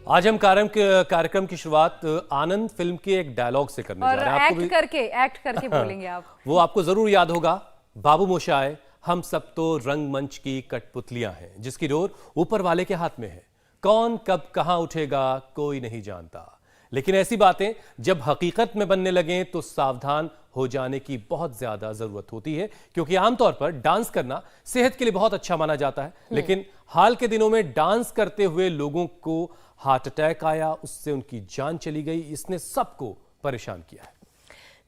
आज हम कार्यक्रम की शुरुआत आनंद फिल्म के एक डायलॉग से करने जा रहे हैं। आपको एक्ट करके बोलेंगे आप। वो आपको जरूर याद होगा। बाबू मोशाय, हम सब तो रंगमंच की कठपुतलियां हैं, जिसकी डोर ऊपर वाले के हाथ में है। कौन कब कहां उठेगा कोई नहीं जानता, लेकिन ऐसी बातें जब हकीकत में बनने लगें तो सावधान हो जाने की बहुत ज्यादा जरूरत होती है, क्योंकि आमतौर पर डांस करना सेहत के लिए बहुत अच्छा माना जाता है, लेकिन हाल के दिनों में डांस करते हुए लोगों को हार्ट अटैक आया, उससे उनकी जान चली गई। इसने सबको परेशान किया है।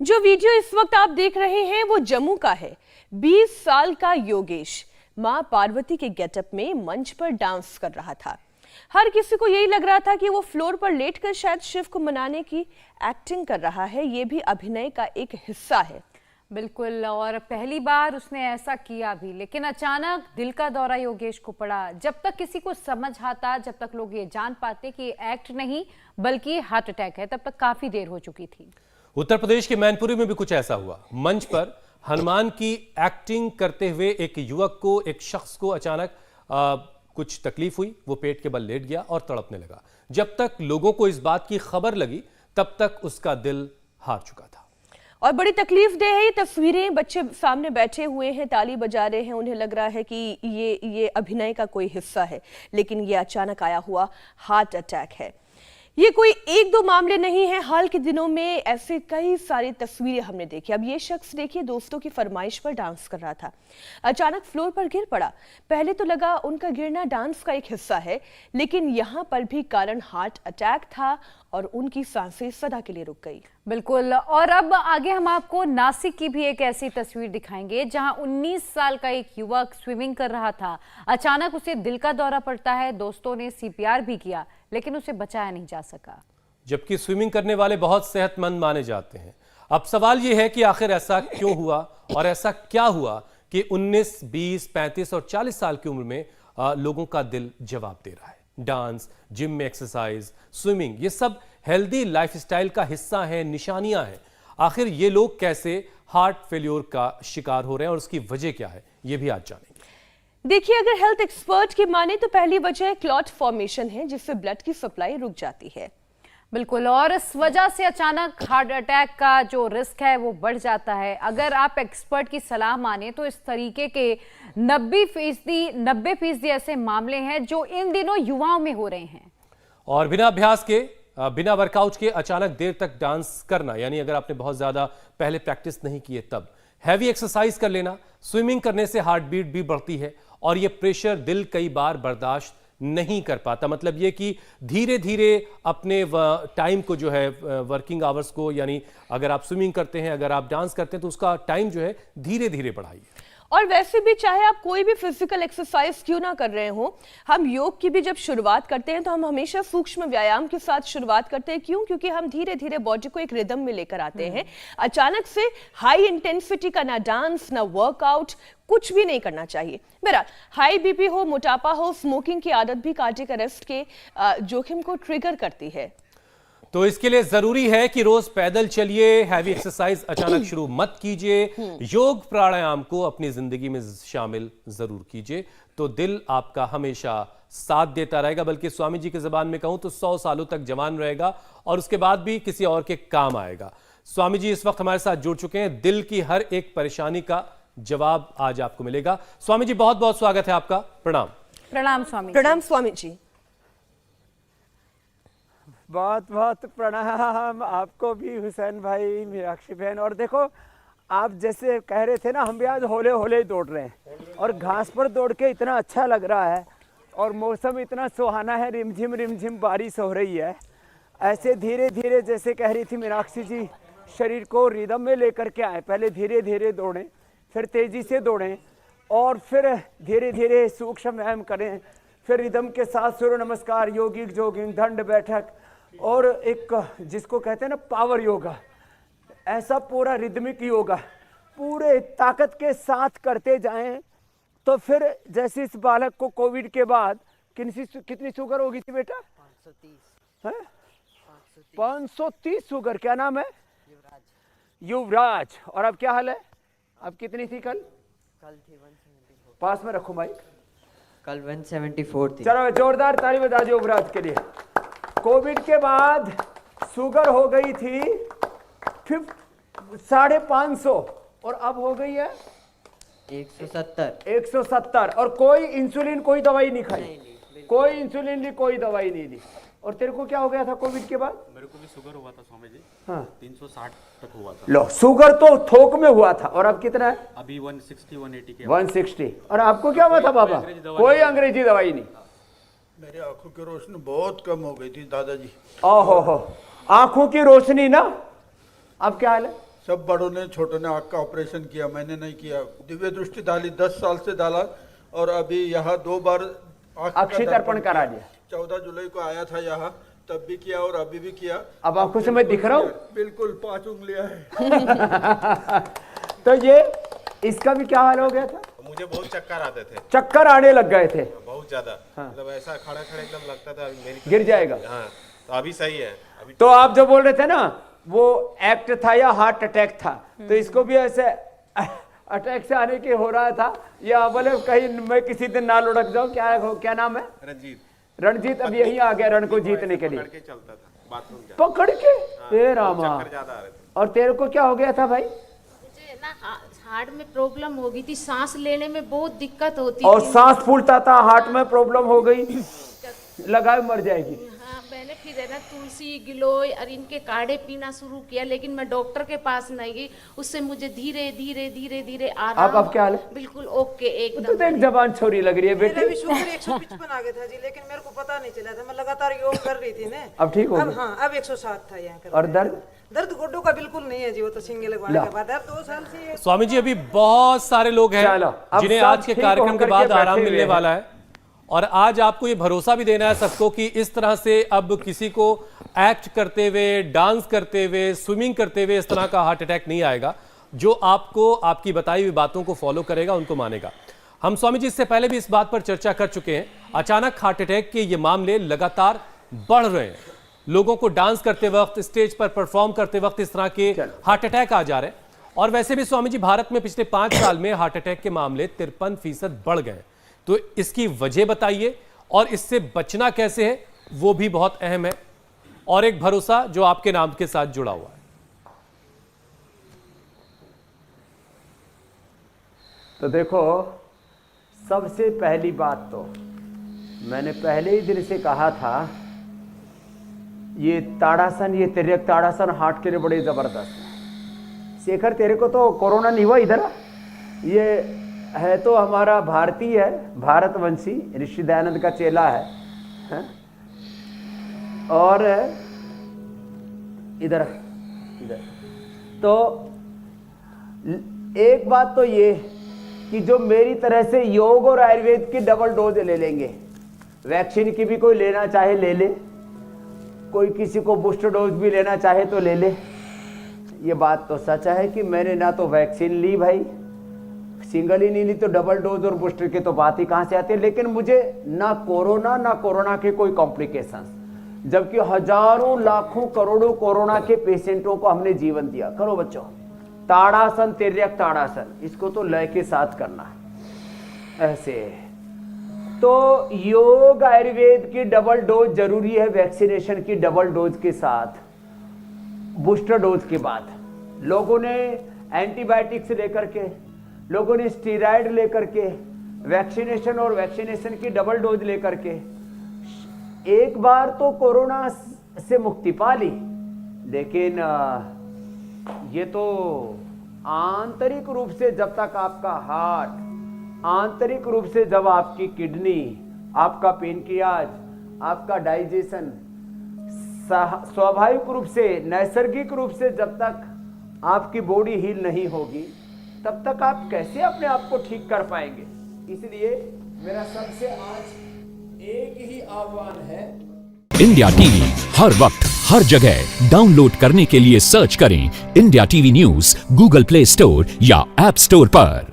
जो वीडियो इस वक्त आप देख रहे हैं वो जम्मू का है। 20 साल का योगेश मां पार्वती के गेटअप में मंच पर डांस कर रहा था। हर किसी को यही लग रहा था कि वो फ्लोर पर लेटकर शायद शिव को मनाने की एक्टिंग कर रहा है। ये भी अभिनय का एक हिस्सा है। बिल्कुल, और पहली बार उसने ऐसा किया भी, लेकिन अचानक दिल का दौरा योगेश को पड़ा। जब तक किसी को समझ आता, जब तक लोग ये जान पाते कि ये एक्ट नहीं बल्कि हार्ट अटैक है, तब तक काफी देर हो चुकी थी। उत्तर प्रदेश के मैनपुरी में भी कुछ ऐसा हुआ। मंच पर हनुमान की एक्टिंग करते हुए एक शख्स को अचानक कुछ तकलीफ हुई। वो पेट के बल लेट गया और तड़पने लगा। जब तक लोगों को इस बात की खबर लगी तब तक उसका दिल हार चुका था। और बड़ी तकलीफ दे है ये तस्वीरें। बच्चे सामने बैठे हुए हैं, ताली बजा रहे हैं, उन्हें लग रहा है कि ये अभिनय का कोई हिस्सा है, लेकिन ये अचानक आया हुआ हार्ट अटैक है। ये कोई एक दो मामले नहीं है, हाल के दिनों में ऐसे कई सारी तस्वीरें हमने देखी। अब ये शख्स देखिए, दोस्तों की फरमाइश पर डांस कर रहा था, अचानक फ्लोर पर गिर पड़ा। पहले तो लगा उनका गिरना डांस का एक हिस्सा है, लेकिन यहाँ पर भी कारण हार्ट अटैक था और उनकी सांसें सदा के लिए रुक गई। बिल्कुल, और अब आगे हम आपको नासिक की भी एक ऐसी तस्वीर दिखाएंगे जहां 19 साल का एक युवक स्विमिंग कर रहा था। अचानक उसे दिल का दौरा पड़ता है। दोस्तों ने सीपीआर भी किया, लेकिन उसे बचाया नहीं जा सका। जबकि स्विमिंग करने वाले बहुत सेहतमंद माने जाते हैं। अब सवाल यह है कि आखिर ऐसा क्यों हुआ और ऐसा क्या हुआ कि 19, 20, 35 और 40 साल की उम्र में लोगों का दिल जवाब दे रहा है। डांस, जिम में एक्सरसाइज, स्विमिंग, ये सब हेल्दी लाइफस्टाइल का हिस्सा है, निशानियां हैं। आखिर ये लोग कैसे हार्ट फेल्योर का शिकार हो रहे हैं और उसकी वजह क्या है, ये भी आज जानेंगे। देखिए, अगर हेल्थ एक्सपर्ट की माने तो पहली वजह क्लॉट फॉर्मेशन है, जिससे ब्लड की सप्लाई रुक जाती है। बिल्कुल, और इस वजह से अचानक हार्ट अटैक का जो रिस्क है वो बढ़ जाता है। अगर आप एक्सपर्ट की सलाह माने तो इस तरीके के 90% ऐसे मामले हैं जो इन दिनों युवाओं में हो रहे हैं। और बिना अभ्यास के, बिना वर्कआउट के अचानक देर तक डांस करना, यानी अगर आपने बहुत ज्यादा पहले प्रैक्टिस नहीं की है तब हैवी एक्सरसाइज कर लेना। स्विमिंग करने से हार्ट बीट भी बढ़ती है और ये प्रेशर दिल कई बार बर्दाश्त नहीं कर पाता। मतलब ये कि धीरे धीरे अपने टाइम को जो है, वर्किंग आवर्स को, यानी अगर आप स्विमिंग करते हैं, अगर आप डांस करते हैं तो उसका टाइम जो है धीरे धीरे बढ़ाइए। और वैसे भी चाहे आप कोई भी फिजिकल एक्सरसाइज क्यों ना कर रहे हो, हम योग की भी जब शुरुआत करते हैं तो हम हमेशा सूक्ष्म व्यायाम के साथ शुरुआत करते हैं। क्यों? क्योंकि हम धीरे धीरे बॉडी को एक रिदम में लेकर आते हैं। अचानक से हाई इंटेंसिटी का ना डांस ना वर्कआउट कुछ भी नहीं करना चाहिए। बहरहाल, हाई बीपी हो, मोटापा हो, स्मोकिंग की आदत भी कार्डियक अरेस्ट के जोखिम को ट्रिगर करती है। तो इसके लिए जरूरी है कि रोज पैदल चलिए, हैवी एक्सरसाइज अचानक शुरू मत कीजिए, योग प्राणायाम को अपनी जिंदगी में शामिल जरूर कीजिए, तो दिल आपका हमेशा साथ देता रहेगा। बल्कि स्वामी जी की जबान में कहूं तो 100 सालों तक जवान रहेगा और उसके बाद भी किसी और के काम आएगा। स्वामी जी इस वक्त हमारे साथ जुड़ चुके हैं। दिल की हर एक परेशानी का जवाब आज आपको मिलेगा। स्वामी जी, बहुत बहुत स्वागत है आपका। प्रणाम। प्रणाम स्वामी। प्रणाम स्वामी जी। बहुत बहुत प्रणाम आपको भी, हुसैन भाई, मीनाक्षी बहन। और देखो, आप जैसे कह रहे थे ना, हम भी आज होले होले दौड़ रहे हैं और घास पर दौड़ के इतना अच्छा लग रहा है और मौसम इतना सुहाना है, रिमझिम बारिश हो रही है। ऐसे धीरे धीरे, जैसे कह रही थी मीनाक्षी जी, शरीर को रिदम में लेकर के आए। पहले धीरे धीरे दौड़ें, फिर तेज़ी से दौड़ें और फिर धीरे धीरे सूक्ष्म व्यायाम करें, फिर रिदम के साथ सूर्य नमस्कार, योगिक जोगिंग, दंड बैठक और एक जिसको कहते हैं ना पावर योगा, ऐसा पूरा रिदमिक योगा पूरे ताकत के साथ करते जाएं। तो फिर जैसे इस बालक को कोविड के बाद कितनी शुगर हो गई थी बेटा? 530 530 शुगर। क्या नाम है? युवराज। और अब क्या हाल है? अब कितनी थी कल थी 174। पास में रखो माइक। कल 174 थी। चलो जोरदार ताली बजा दो युवराज के लिए। कोविड के बाद शुगर हो गई थी 550 और अब हो गई है 170 और कोई इंसुलिन कोई दवाई नहीं खाई, कोई इंसुलिन ली, कोई दवाई नहीं ली। और तेरे को क्या हो गया था कोविड के बाद? मेरे को भी शुगर हुआ था स्वामी जी। हाँ 360 तक हुआ था। लो, शुगर तो थोक में हुआ था और अब कितना है? अभी 160 180 के 160। और आपको क्या हुआ था बाबा? कोई अंग्रेजी दवाई नहीं। मेरी आंखों की रोशनी बहुत कम हो गई थी दादाजी। ओहो हो, आंखों की रोशनी ना, अब क्या हाल है? सब बड़ों ने छोटों ने आंख का ऑपरेशन किया, मैंने नहीं किया। दिव्य दृष्टि डाली 10 साल से डाला और अभी यहाँ 2 बार अक्षय तर्पण करा दिया। 14 जुलाई को आया था यहाँ, तब भी किया और अभी भी किया। अब आंखों से मैं दिख रहा हूँ? बिल्कुल 5 उंगलियां है। तो ये इसका भी क्या हाल हो गया था? मुझे बहुत चक्कर आते थे, चक्कर आने लग गए थे, बहुत ज्यादा। मतलब ऐसा खड़ा खड़ा एकदम लगता था मेरी गिर जाएगा। हाँ, तो अभी सही है। अभी तो आप जो बोल रहे थे ना वो एक्ट था या हार्ट अटैक था, तो इसको भी ऐसे अटैक से आने के हो रहा था या बोले कहीं मैं किसी दिन ना लुढ़क जाऊं? क्या नाम है? रणजीत अब यही आ गया रण को जीतने के लिए। पकड़ के चलता था बाथरूम जा। पकड़ के ए रामा। चक्कर ज्यादा आ रहे थे। और तेरे को क्या हो गया था भाई? मुझे ना हार्ट में प्रॉब्लम हो गई थी, सांस लेने में बहुत दिक्कत होती और थी। सांस फूलता था, हार्ट में प्रॉब्लम हो गई, लगाए मर जाएगी। हाँ, मैंने फिर है ना तुलसी गिलोय और इनके काढ़े पीना शुरू किया, लेकिन मैं डॉक्टर के पास नहीं गई। उससे मुझे धीरे धीरे धीरे धीरे आराम। अब क्या हाल है? बिल्कुल ओके एकदम। तो देख जवान छोरी लग रही है मेरा भी बेटी। शुगर 155 आ गया था जी, लेकिन मेरे को पता नहीं चला था। मैं लगातार योग कर रही थी ना। अब ठीक हो अब गया? हाँ, अब 107 था यहाँ कर। और दर्द? दर्द गोड्डों का बिल्कुल नहीं है जी, वो तो सिंगे लगवाने के बाद। अब 2 साल से ये स्वामी जी अभी बहुत सारे लोग हैं चलो, अब जिन्हें सब आज के ठीक कार्यक्रम के होकर बाद के आराम बैठे मिलने हुए हैं। वाला है और आज आपको ये भरोसा भी देना है सबको कि इस तरह से अब किसी को एक्ट करते हुए, डांस करते हुए, स्विमिंग करते हुए इस तरह का हार्ट अटैक नहीं आएगा। जो आपको आपकी बताई हुई बातों को फॉलो करेगा उनको मानेगा। हम स्वामी जी इससे पहले भी इस बात पर चर्चा कर चुके हैं। अचानक हार्ट अटैक के ये मामले लगातार बढ़ रहे हैं। लोगों को डांस करते वक्त, स्टेज पर परफॉर्म करते वक्त इस तरह के हार्ट अटैक आ जा रहे हैं। और वैसे भी स्वामी जी भारत में पिछले 5 साल में हार्ट अटैक के मामले 53% बढ़ गए। तो इसकी वजह बताइए और इससे बचना कैसे है वो भी बहुत अहम है। और एक भरोसा जो आपके नाम के साथ जुड़ा हुआ है। तो देखो, सबसे पहली बात तो मैंने पहले ही दिन से कहा था, ये ताड़ासन, ये तिर्यक ताड़ासन हार्ट के लिए बड़े जबरदस्त है। शेखर तेरे को तो कोरोना नहीं हुआ इधर? ये है तो हमारा भारतीय है, भारतवंशी, ऋषि दयानंद का चेला है? और इधर तो एक बात तो ये कि जो मेरी तरह से योग और आयुर्वेद की डबल डोज ले लेंगे, वैक्सीन की भी कोई लेना चाहे ले ले, कोई किसी को बूस्टर डोज भी लेना चाहे तो ले ले। ये बात तो सच है कि मैंने ना तो वैक्सीन ली भाई, सिंगल ही नहीं ली, तो डबल डोज और बूस्टर की तो बात ही कहां से आती है। लेकिन मुझे ना कोरोना के कोई कॉम्प्लिकेशंस, जबकि हजारों लाखों करोड़ों कोरोना के पेशेंटों को हमने जीवन दिया। करो बच्चों, ताड़ासन, तिर्यक ताड़ासन, इसको तो लय के साथ करना है ऐसे। तो योग आयुर्वेद की डबल डोज जरूरी है, वैक्सीनेशन की डबल डोज के साथ, बूस्टर डोज के बाद। लोगों ने एंटीबायोटिक्स लेकर के, लोगों ने स्टीरॉयड लेकर के, वैक्सीनेशन और वैक्सीनेशन की डबल डोज लेकर के एक बार तो कोरोना से मुक्ति पा ली। लेकिन ये तो आंतरिक रूप से जब तक आपका हार्ट, आंतरिक रूप से जब आपकी किडनी, आपका पेनक्रियाज, आपका डाइजेशन स्वाभाविक रूप से, नैसर्गिक रूप से जब तक आपकी बॉडी हील नहीं होगी, तब तक आप कैसे अपने आप को ठीक कर पाएंगे। इसलिए मेरा सबसे आज एक ही आह्वान है, इंडिया टीवी हर वक्त हर जगह डाउनलोड करने के लिए सर्च करें India TV news Google play store या ऐप स्टोर पर।